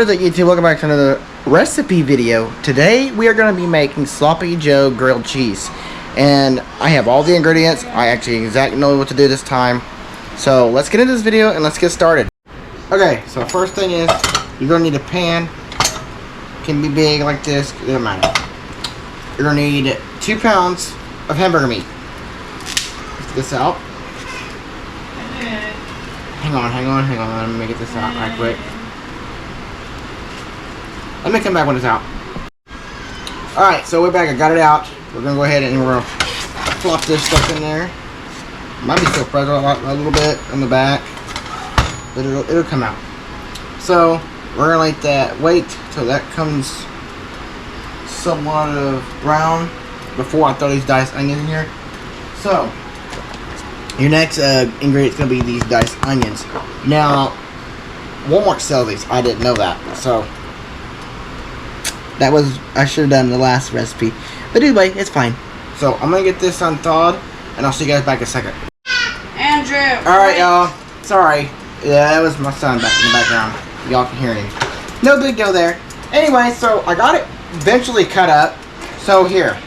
What is it, YouTube? Welcome back to another recipe video. Today we are going to be making Sloppy Joe grilled cheese, and I have all the ingredients. I actually exactly know what to do this time. So let's get into this video and let's get started. Okay, so first thing is you're going to need a pan. It can be big like this, it doesn't matter. You're going to need 2 pounds of hamburger meat. Let's get this out. Hang on. Let me get this out right quick. Let me come back when it's out. Alright, so we're back. I got it out. We're going to go ahead and we're going to flop this stuff in there. Might be still fragile a little bit on the back, but it'll come out. So we're going to wait till that comes somewhat of brown before I throw these diced onions in here. So your next ingredient is going to be these diced onions. Now, Walmart sells these. I didn't know that. So I should have done the last recipe. But anyway, it's fine. So I'm going to get this unthawed, and I'll see you guys back in a second. Andrew! Alright, y'all. Sorry. Yeah, that was my son back in the background. Y'all can hear him. No big deal there. Anyway, so I got it eventually cut up. So here.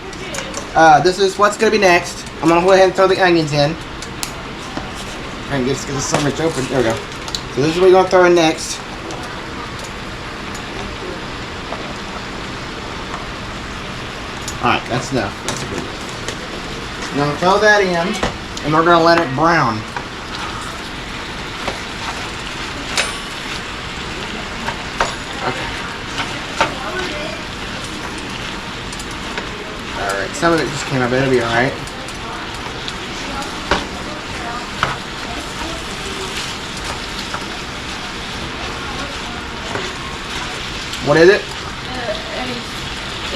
This is what's going to be next. I'm going to go ahead and throw the onions in. Try and get this sandwich open. There we go. So this is what we're going to throw in next. Alright, that's enough. That's a good one. I'm going to throw that in, and we're going to let it brown. Okay. Alright, some of it just came up, but it'll be alright. What is it?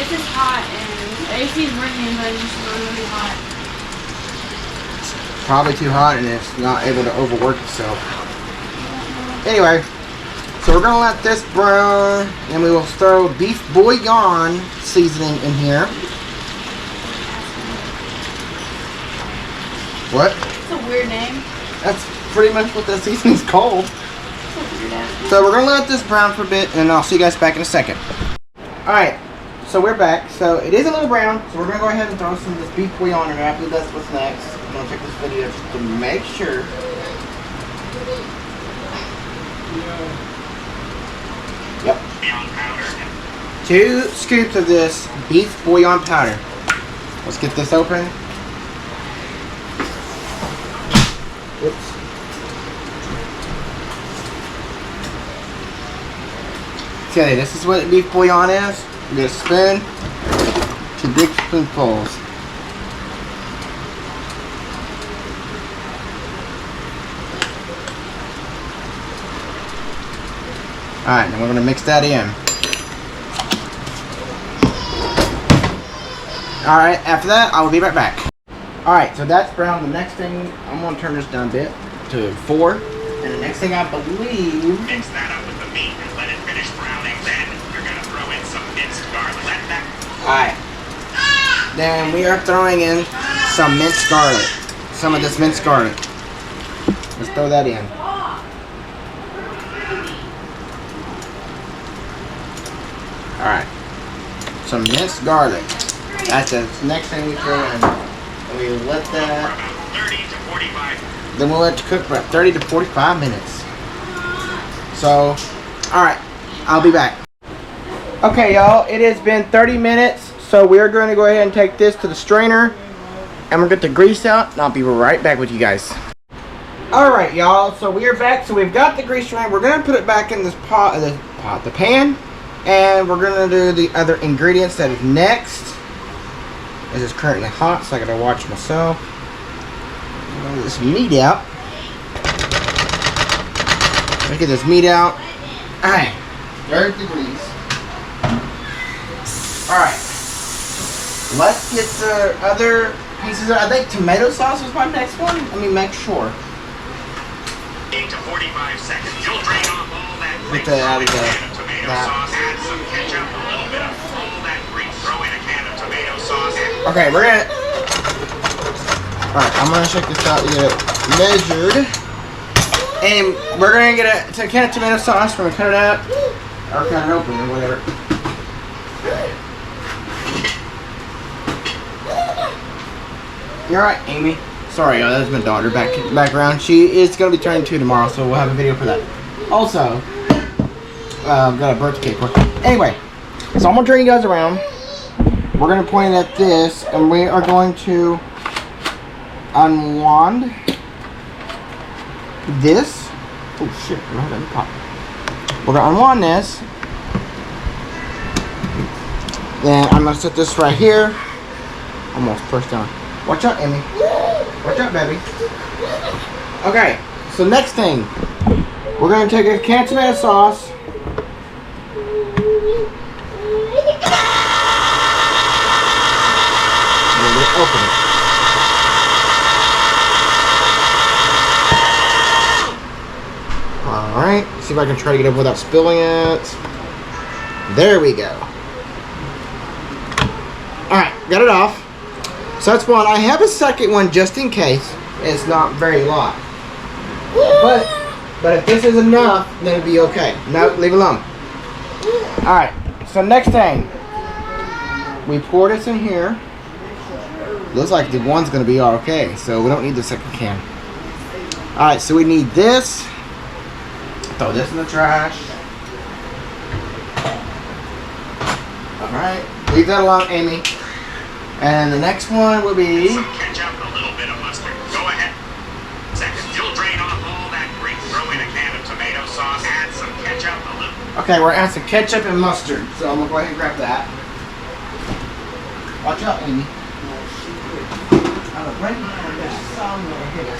It's just hot and AC is working, but it's just really hot. It's probably too hot and it's not able to overwork itself. Anyway, so we're going to let this brown, and we will throw beef bouillon seasoning in here. What? It's a weird name. That's pretty much what that seasoning's called. So we're going to let this brown for a bit, and I'll see you guys back in a second. Alright, so we're back. So it is a little brown, so we're going to go ahead and throw some of this beef bouillon in there. I believe that's what's next. I'm going to check this video just to make sure. Yep. 2 scoops of this beef bouillon powder. Let's get this open. Oops. Okay, this is what beef bouillon is. You get a spoon, 2 big spoonfuls. Alright, now we're going to mix that in. Alright, after that, I will be right back. Alright, so that's brown. The next thing, I'm going to turn this down a bit to 4. And the next thing I believe... Mix that up with the meat and let it finish browning. Then you're going to throw in some minced garlic. Alright. Then we are throwing in some minced garlic. Some of this minced garlic. Let's throw that in. Alright. Some minced garlic. That's the next thing we throw in. And we let that... 30 to 45. Then we'll let it cook for about 30 to 45 minutes. So, alright. I'll be back. Okay, y'all. It has been 30 minutes. So we're going to go ahead and take this to the strainer. And we'll get the grease out. And I'll be right back with you guys. Alright, y'all. So we are back. So we've got the grease strainer. We're going to put it back in this the pan. And we're going to do the other ingredients that is next. This is currently hot, so I got to watch myself. Get this meat out. Let's get this meat out. Alright. There's the grease. Alright. Let's get the other pieces. I think tomato sauce was my next one. Let me make sure. 8 to 45 seconds. You'll drain off all that Get grease. that out of Throw in a there. can of tomato sauce. Add some ketchup. A little bit of all that grease. Throw in a can of tomato sauce. Okay, we're gonna... Alright, I'm gonna check this out to get it measured. And we're gonna get a can of tomato sauce. We're gonna cut it up. Or cut it open or whatever. You're right, Amy. Sorry, that's my daughter back in the background. She is going to be turning 2 tomorrow, so we'll have a video for that. Also, got a birthday cake. Anyway, so I'm going to turn you guys around. We're going to point at this, and we are going to unwand this. Oh shit, right on the pop. We're going to unwand this. Then I'm going to set this right here. Almost pushed down. Watch out, Emmy. Watch out, baby. Okay, so next thing. We're going to take a can of tomato sauce. And we're going to open it. Alright, see if I can try to get it without spilling it. There we go. Alright, got it off. So that's one. I have a second one just in case. It's not very long. But if this is enough, then it'll be okay. No, leave it alone. Alright, so next thing. We pour this in here. Looks like the one's going to be okay. So we don't need the second can. Alright, so we need this. Throw this in the trash. Alright, leave that alone, Amy. And the next one will be Some ketchup, a little bit of mustard. Go ahead. Second, you'll drain off all that grease. Throw in a can of tomato sauce. Add some ketchup, a little. okay, we're adding some ketchup and mustard. So I'm gonna go ahead and grab that. Watch out, Amy. I'm right behind that. So I'm gonna hit it.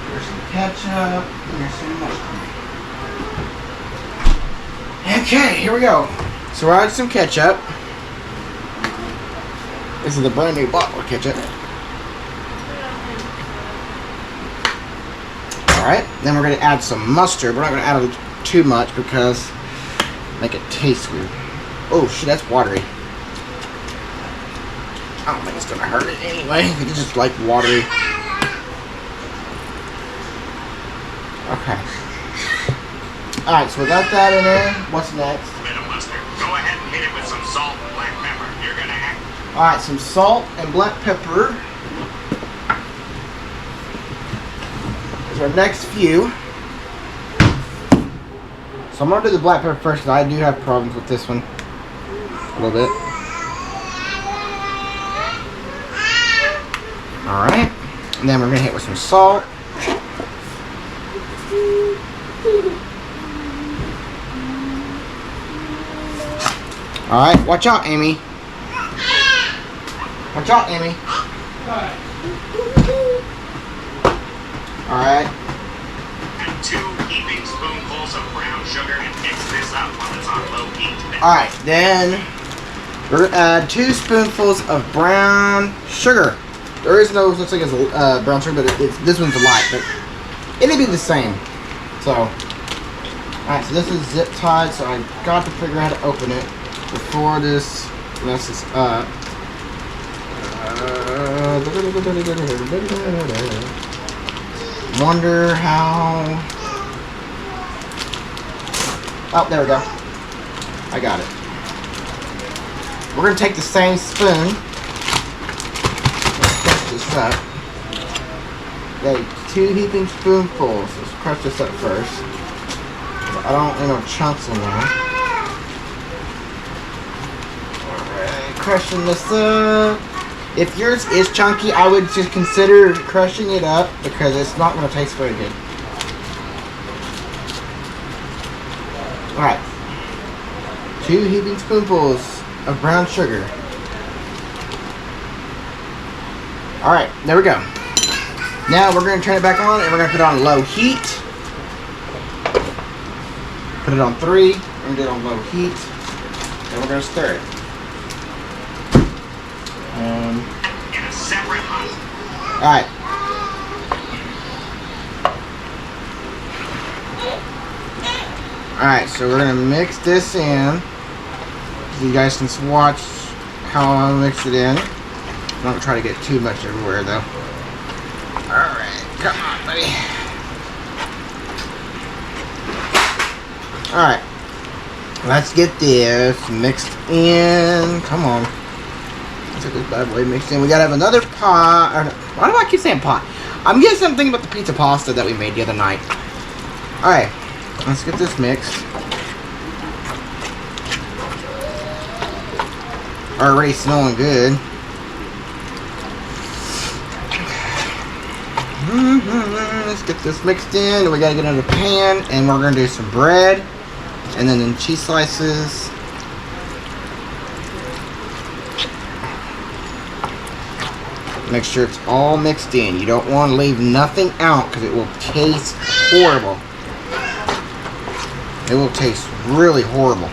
There's some ketchup and there's some mustard. Okay, here we go. So we're adding some ketchup. This is a brand new bottle of ketchup. Alright, then we're going to add some mustard. We're not going to add too much because make it taste weird. Oh shit, that's watery. I don't think it's going to hurt it anyway. It's just like watery. Okay. Alright, so we got that in there. What's next? A bit of mustard. Go ahead and hit it with some salt and black pepper. You're gonna add. Alright, some salt and black pepper. These are our next few. So I'm going to do the black pepper first because I do have problems with this one. A little bit. Alright. And then we're going to hit with some salt. Alright, watch out, Amy. Watch out, Amy. Alright. And 2 heaping spoonfuls of brown sugar and mix this up while it's on low heat. Alright, then we're going to add 2 spoonfuls of brown sugar. There is no such thing as brown sugar, but this one's a light, but it'll be the same. So, alright, so this is zip tied, so I got to figure out how to open it before this messes up. Wonder how. Oh, there we go. I got it. We're going to take the same spoon. Let's crush this up. Okay, 2 heaping spoonfuls. Let's crush this up first. I don't want no chunks in there. Alright, crushing this up. If yours is chunky, I would just consider crushing it up because it's not going to taste very good. Alright. 2 heaping spoonfuls of brown sugar. Alright, there we go. Now we're going to turn it back on and we're going to put it on low heat. Put it on 3. We're going to do it on low heat. And we're going to stir it. In a separate pot. Alright. Alright, so we're going to mix this in. So you guys can watch how I mix it in. I'm not going to try to get too much everywhere though. Alright, come on, buddy. Alright. Let's get this mixed in. Come on. Let's get this bad boy mixed in. We gotta have another pot. Why do I keep saying pot? I'm getting something about the pizza pasta that we made the other night. Alright. Let's get this mixed. Already smelling good. Let's get this mixed in. We gotta get another pan, and we're gonna do some bread, and then cheese slices. Make sure it's all mixed in. You don't want to leave nothing out because it will taste horrible. It will taste really horrible.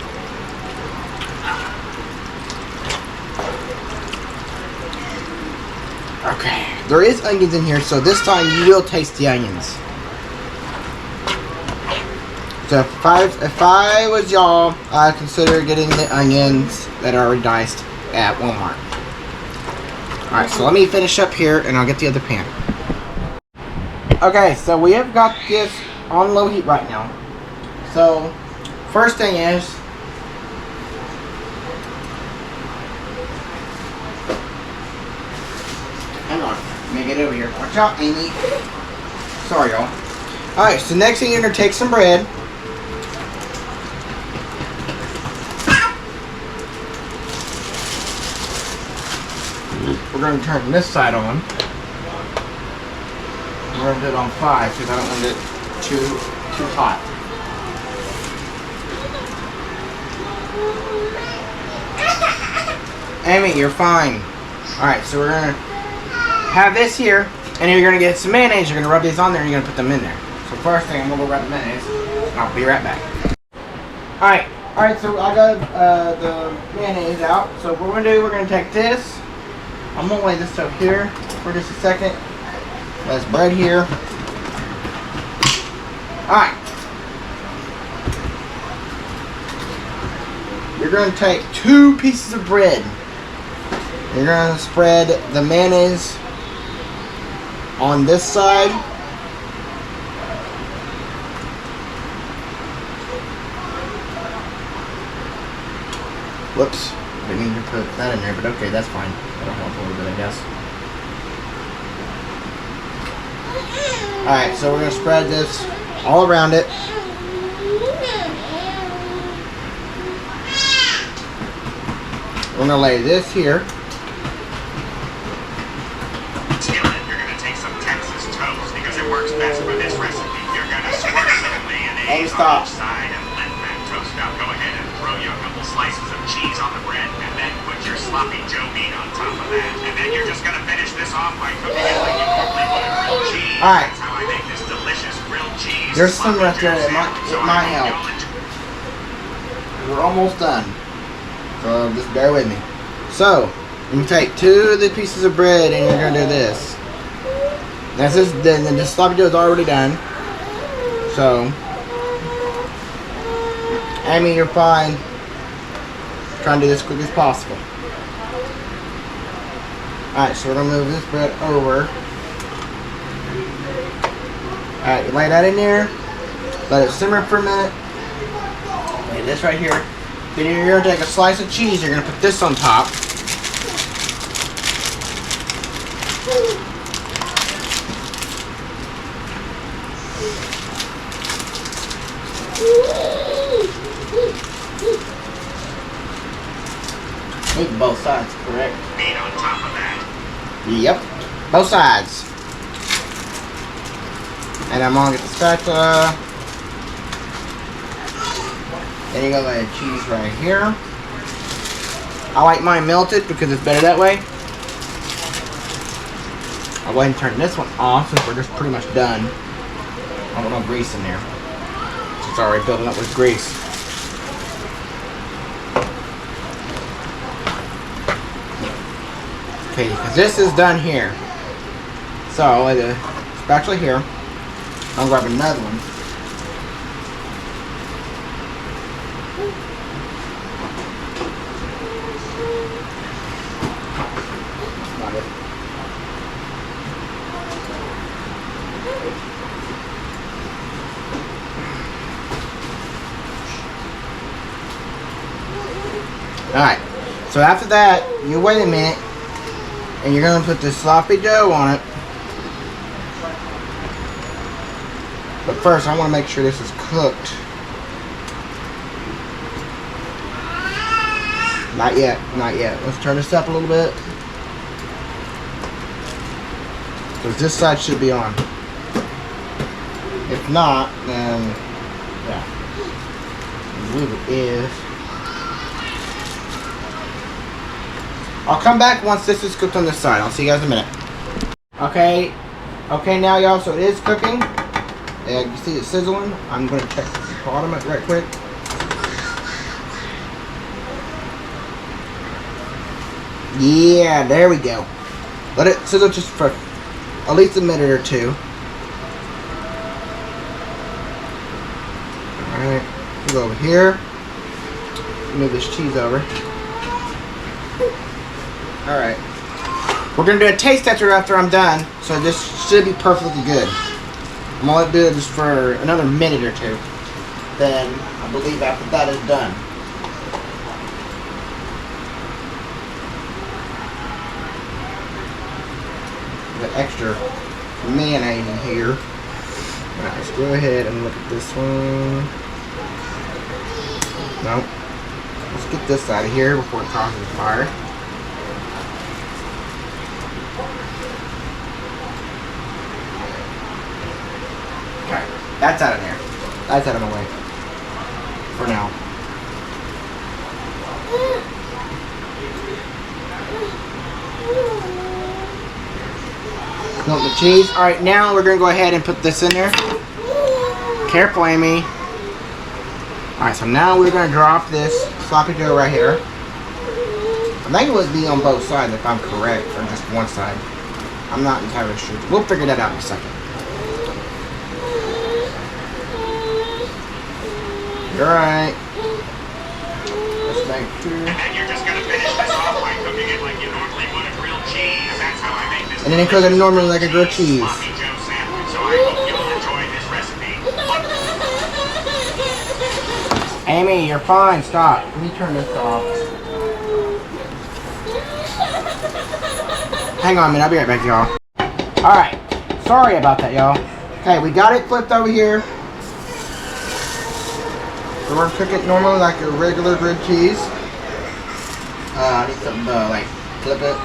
Okay, there is onions in here, so this time you will taste the onions. So if I was y'all, I'd consider getting the onions that are already diced at Walmart. Alright, so let me finish up here and I'll get the other pan. Okay, so we have got this on low heat right now. So, first thing is, hang on, let me get over here. Watch out, Amy. Sorry, y'all. Alright, so next thing you're going to take some bread. We're going to turn this side on. We're going to do it on 5 because I don't want it too hot. Amy, you're fine. Alright, so we're going to have this here, and you're going to get some mayonnaise. You're going to rub these on there, and you're going to put them in there. So first thing, I'm going to go grab the mayonnaise. I'll be right back. Alright, so I got the mayonnaise out. So what we're going to do, we're going to take this. I'm going to lay this up here for just a second. There's bread here. Alright. You're going to take 2 pieces of bread. You're going to spread the mayonnaise on this side. Whoops. Didn't mean to put that in there, but okay, that's fine. That'll help a little bit, I guess. Alright, so we're going to spread this all around it. We're going to lay this here. Skillet, you're going to take some Texas toast because it works best for this recipe. You're going to squirt some mayonnaise on each side and let that toast out. Go ahead and throw you a couple slices of cheese on the bread and then put your sloppy Joe meat on top of that. And then you're just going to finish this off by cooking it like you normally would a grilled cheese. Alright. That's how I make this delicious grilled cheese. There's some right there. It might help. We're almost done. So just bear with me. So, you take 2 of the pieces of bread and you're going to do this. That's just, then the sloppy dough is already done. So, I mean, you're fine. Trying to do this as quick as possible. Alright, so we're going to move this bread over. Alright, you lay that in there. Let it simmer for a minute. Lay this right here. Then you're going to take a slice of cheese. You're going to put this on top. Eat both sides, correct? Meat on top of that. Yep, both sides. And I'm gonna get the spatula. Then you're gonna lay the cheese right here. I like mine melted because it's better that way. I'll go ahead and turn this one off since we're just pretty much done. I don't want no grease in there. It's already building up with grease. Okay, because this is done here. So I'll lay the spatula here. I'll grab another one. Not it. Alright, so after that, you wait a minute, and you're going to put the sloppy joe on it. But first, I want to make sure this is cooked. Not yet, not yet. Let's turn this up a little bit. Because this side should be on. If not, then, yeah. I believe it is. I'll come back once this is cooked on this side. I'll see you guys in a minute. Okay. Okay, now y'all, so it is cooking. And you see it sizzling. I'm going to check the bottom of it right quick. Yeah, there we go. Let it sizzle just for at least a minute or two. Alright, we'll go over here. Move this cheese over. Alright. We're going to do a taste tester after I'm done. So this should be perfectly good. I'm going to do it just for another minute or two. Then I believe after that is done. The extra mayonnaise in here. Alright, let's go ahead and look at this one. Nope. Let's get this out of here before it causes fire. Okay, that's out of there. That's out of my way. For now. Melt the cheese. Alright, now we're going to go ahead and put this in there. Careful, Amy. Alright, so now we're going to drop this sloppy joe right here. I think it would be on both sides if I'm correct, or just one side. I'm not entirely sure. We'll figure that out in a second. Alright. Let's make sure. And you're just gonna finish this off by cooking it like you normally would a grilled cheese. That's how I make this. And then cook it normally like a grilled cheese. Sloppy Joe sandwich. So I hope you'll enjoy this recipe. Amy, you're fine. Stop. Let me turn this off. Hang on a minute. I'll be right back, y'all. Alright. Sorry about that, y'all. Okay, we got it flipped over here. So we're gonna cook it normally like a regular grilled cheese. I need some, like, flip it.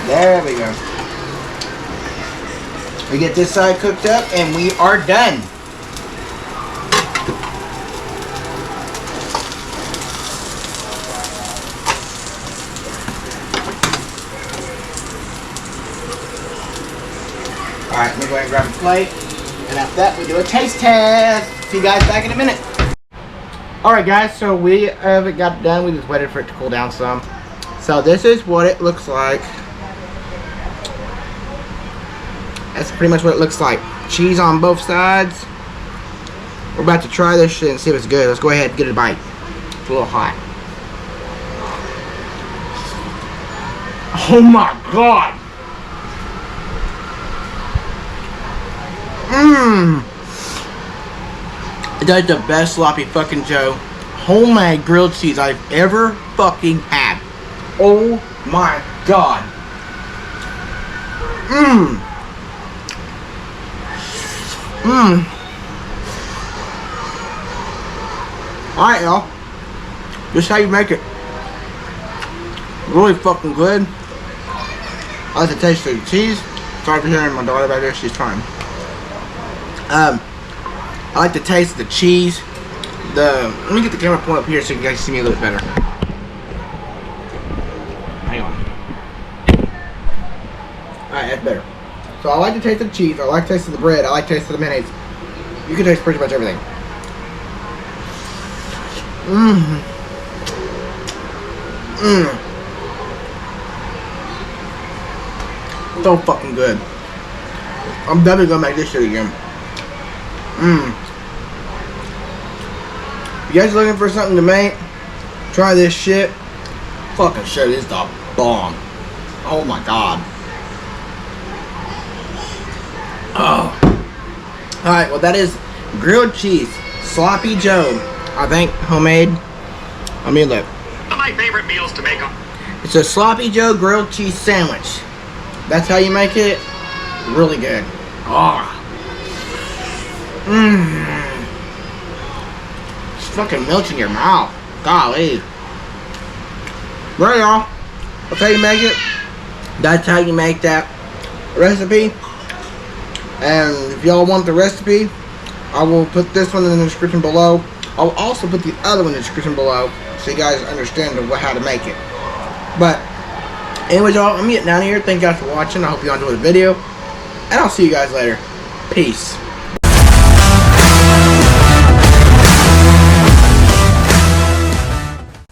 There we go. We get this side cooked up and we are done. Alright, let me go ahead and grab a plate. And after that, we do a taste test. See you guys back in a minute. Alright guys, so we have got done. We just waited for it to cool down some. So this is what it looks like. That's pretty much what it looks like. Cheese on both sides. We're about to try this shit and see if it's good. Let's go ahead and get a bite. It's a little hot. Oh my god! Mmm! That's the best sloppy fucking joe homemade grilled cheese I've ever fucking had. Oh my god. Mmm. Mmm. Alright, y'all. This is how you make it. Really fucking good. I like the taste of the cheese. Sorry for hearing my daughter back there. She's trying. I like the taste of the cheese. Let me get the camera point up here so you guys see me a little bit better. Hang on. Alright, that's better. So I like the taste of the cheese. I like the taste of the bread. I like the taste of the mayonnaise. You can taste pretty much everything. Mmm. Mmm. So fucking good. I'm definitely gonna make this shit again. Mmm. If you guys looking for something to make, try this shit. Fucking shit is the bomb. Oh my god. Oh. Alright, well that is grilled cheese. Sloppy Joe. I think homemade. I mean look. One of my favorite meals to make. It's a Sloppy Joe grilled cheese sandwich. That's how you make it. Really good. Oh. It's fucking melts in your mouth. Golly. Right, y'all. That's how you make it. That's how you make that recipe. And if y'all want the recipe, I will put this one in the description below. I'll also put the other one in the description below so you guys understand how to make it. But anyways, y'all, I'm getting out of here. Thank you guys for watching. I hope you enjoyed the video. And I'll see you guys later. Peace.